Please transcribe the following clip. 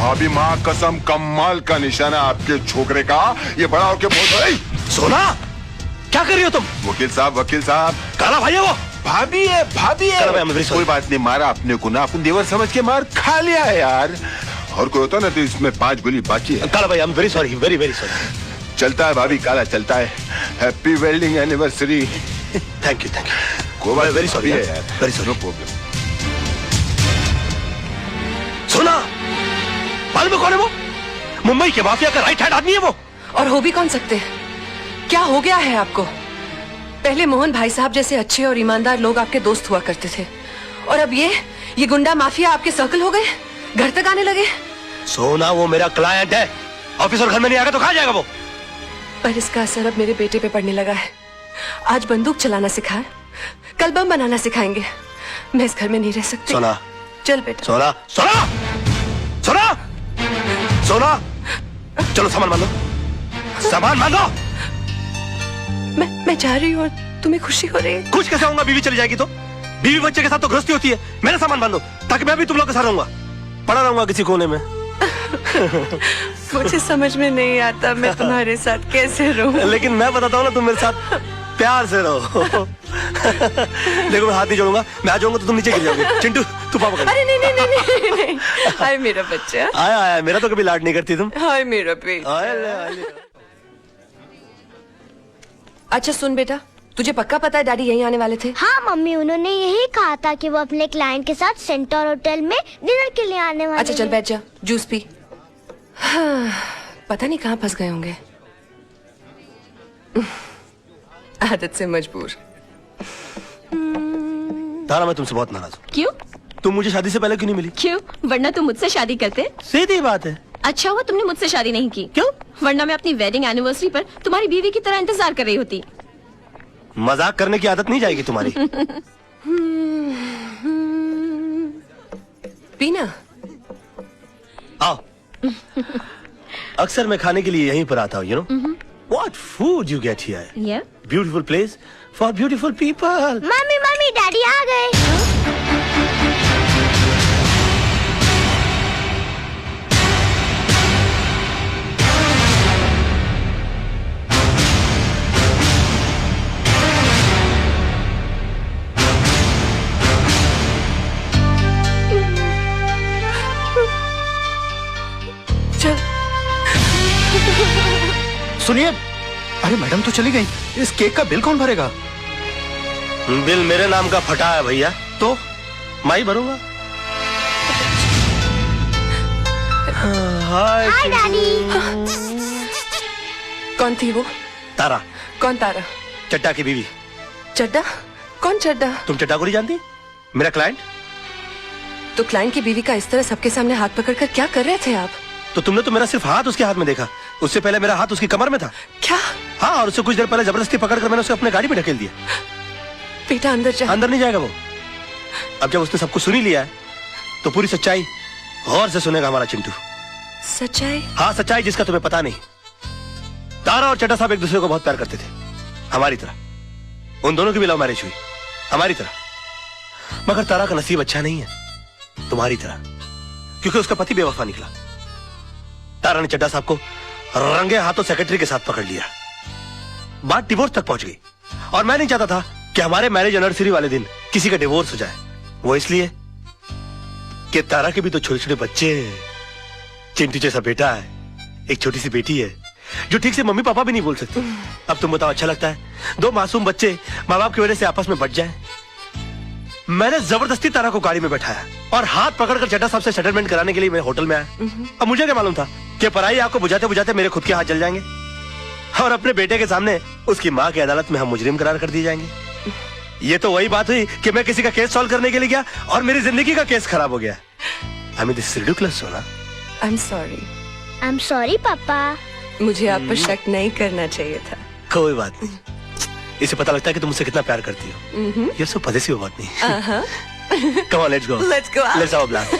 भाभी माँ कसम कमाल का निशाना आपके छोकरे का। ये बड़ा होके बहुत। सोना क्या कर रही हो तुम? वकील साहब काला भाई है वो। भाभी है कोई बात नहीं, मारा अपने को ना, अपन देवर समझ के मार खा लिया है यार। और कोई होता ना तो इसमें 5 गोली बाकी है। काला भाई I am very sorry, very very sorry. चलता है भाभी, काला चलता है। Happy wedding anniversary. Thank you कोई बात, वेरी सॉरी है यार, वेरी सॉरी। No problem. सोना मालूम है कौन है वो? मुंबई के माफिया का राइट हैंड आदमी है वो। और हो भी कौन सकते हैं? क्या हो गया है आपको? पहले मोहन भाई साहब जैसे अच्छे और ईमानदार लोग आपके दोस्त हुआ करते थे, और अब ये गुंडा माफिया आपके सर्कल हो गए, घर तक आने लगे। सोना वो मेरा क्लाइंट है, ऑफिसर घर में नहीं आएगा तो कहाँ जाएगा वो? पर इसका असर अब मेरे बेटे पे पड़ने लगा है। आज बंदूक चलाना सिखाए, कल बम बनाना सिखाएंगे। मैं इस घर में नहीं रह सकती। सोना चल बेटा। सोना सोना सोना सोना चलो सामान मान लो, सामान मान लो। मैं जा रही हूँ, तुम्हें खुशी हो रही है? खुश कैसे होऊंगा? बीवी चली जाएगी तो? बीवी बच्चे के साथ तो गृहस्थी होती है। मेरा सामान बांध दो ताकि मैं भी तुम लोग के साथ रहूंगा, पड़ा रहूंगा किसी कोने में। मुझे समझ में नहीं आता मैं तुम्हारे साथ कैसे रहूं। लेकिन मैं बताता हूँ ना, तुम मेरे साथ प्यार से रहो। देखो मैं हाथ नहीं जोड़ूंगा, मैं आ जाऊंगा तो तुम नीचे गिर जाओगे। चिंटू तू पापा कर। अरे नहीं। हाय मेरा बच्चा। आया मेरा तो कभी लाड नहीं करती तुम। हाय मेरा बेटा। अच्छा सुन बेटा, तुझे पक्का पता है डैडी यहीं आने वाले थे? हाँ मम्मी, उन्होंने यही कहा था कि वो अपने क्लाइंट के साथ सेंटर होटल में डिनर के लिए आने वाले। अच्छा चल बैठ जा, जूस पी। हाँ, पता नहीं कहाँ फंस गए होंगे। आदत से मजबूर। तारा मैं तुमसे बहुत नाराज हूँ। क्यों? तुम मुझे शादी से पहले क्यों नहीं मिली? क्यों? वरना तुम मुझसे शादी करते। सीधी बात है। अच्छा हुआ तुमने मुझसे शादी नहीं की। क्यों? वरना मैं अपनी वेडिंग एनिवर्सरी पर तुम्हारी बीवी की तरह इंतजार कर रही होती। मजाक करने की आदत नहीं जाएगी तुम्हारी। पीना। आओ। अक्सर मैं खाने के लिए यहीं पर आता हूँ, you know? What food you get here? Yeah. Beautiful place for beautiful people. Mummy daddy आ गए। सुनिए, अरे मैडम तो चली गई, इस केक का बिल कौन भरेगा? बिल मेरे नाम का फटा है भैया, तो मैं ही भरूंगा। हाय डैडी। कौन थी वो? तारा। कौन तारा? चड्डा की बीवी। चड्डा? कौन चड्डा? तुम चड्डा को नहीं जानती? मेरा क्लाइंट। तो क्लाइंट की बीवी का इस तरह सबके सामने हाथ पकड़कर क्या कर रहे थे आप? तो तुमने तो मेरा सिर्फ हाथ उसके हाथ में देखा, उससे पहले मेरा हाथ उसकी कमर में था। क्या? हाँ, और उससे कुछ देर पहले जबरदस्ती पकड़कर मैंने उसे अपने गाड़ी में ढकेल दिया। बेटा अंदर जा। अंदर नहीं जाएगा वो। अब जब उसने सब कुछ सुन ही लिया है तो पूरी सच्चाई गौर से सुनेगा हमारा चिंटू। सच्चाई? हाँ, सच्चाई जिसका तुम्हें पता नहीं। तारा और चड्डा साहब एक दूसरे को बहुत प्यार करते थे, हमारी तरह। उन दोनों की भी लव मैरिज हुई, हमारी तरह। मगर तारा का नसीब अच्छा नहीं है, तुम्हारी तरह, क्योंकि उसका पति बेवफा निकला। तारा ने चड्डा साहब को रंगे हाथों सेक्रेटरी के साथ पकड़ लिया, बात डिवोर्स तक पहुंच गई। और मैं नहीं चाहता था कि हमारे मैरिज एनिवर्सरी वाले दिन किसी का डिवोर्स हो जाए। वो इसलिए कि तारा के भी तो छोटे छोटे बच्चे हैं। चिंटू जैसा बेटा है, एक छोटी सी बेटी है जो ठीक से मम्मी पापा भी नहीं बोल सकती। अब तुम बताओ, अच्छा लगता है दो मासूम बच्चे माँ बाप की वजह से आपस में बट जाए? मैंने जबरदस्ती तारा को गाड़ी में बैठाया और हाथ पकड़कर चड्डा साहब से सेटलमेंट कराने के लिए मैं होटल में आया। अब मुझे क्या मालूम था कि पराई आग को बुझाते बुझाते मेरे खुद के हाथ जल जाएंगे और अपने बेटे के सामने उसकी माँ की अदालत में हम मुजरिम करार कर दिए जाएंगे। ये तो वही बात हुई कि मैं किसी का केस सॉल्व करने के लिए गया और मेरी जिंदगी का केस खराब हो गया। I mean, this is ridiculous, सोना। I'm sorry पापा। मुझे आप पर शक नहीं करना चाहिए था। कोई बात नहीं, इसे पता लगता है कि तुम मुझसे कितना प्यार करती हो। ये सब पॉजिटिव बात नहीं। Come on, let's go. Let's go out. Let's have a blast.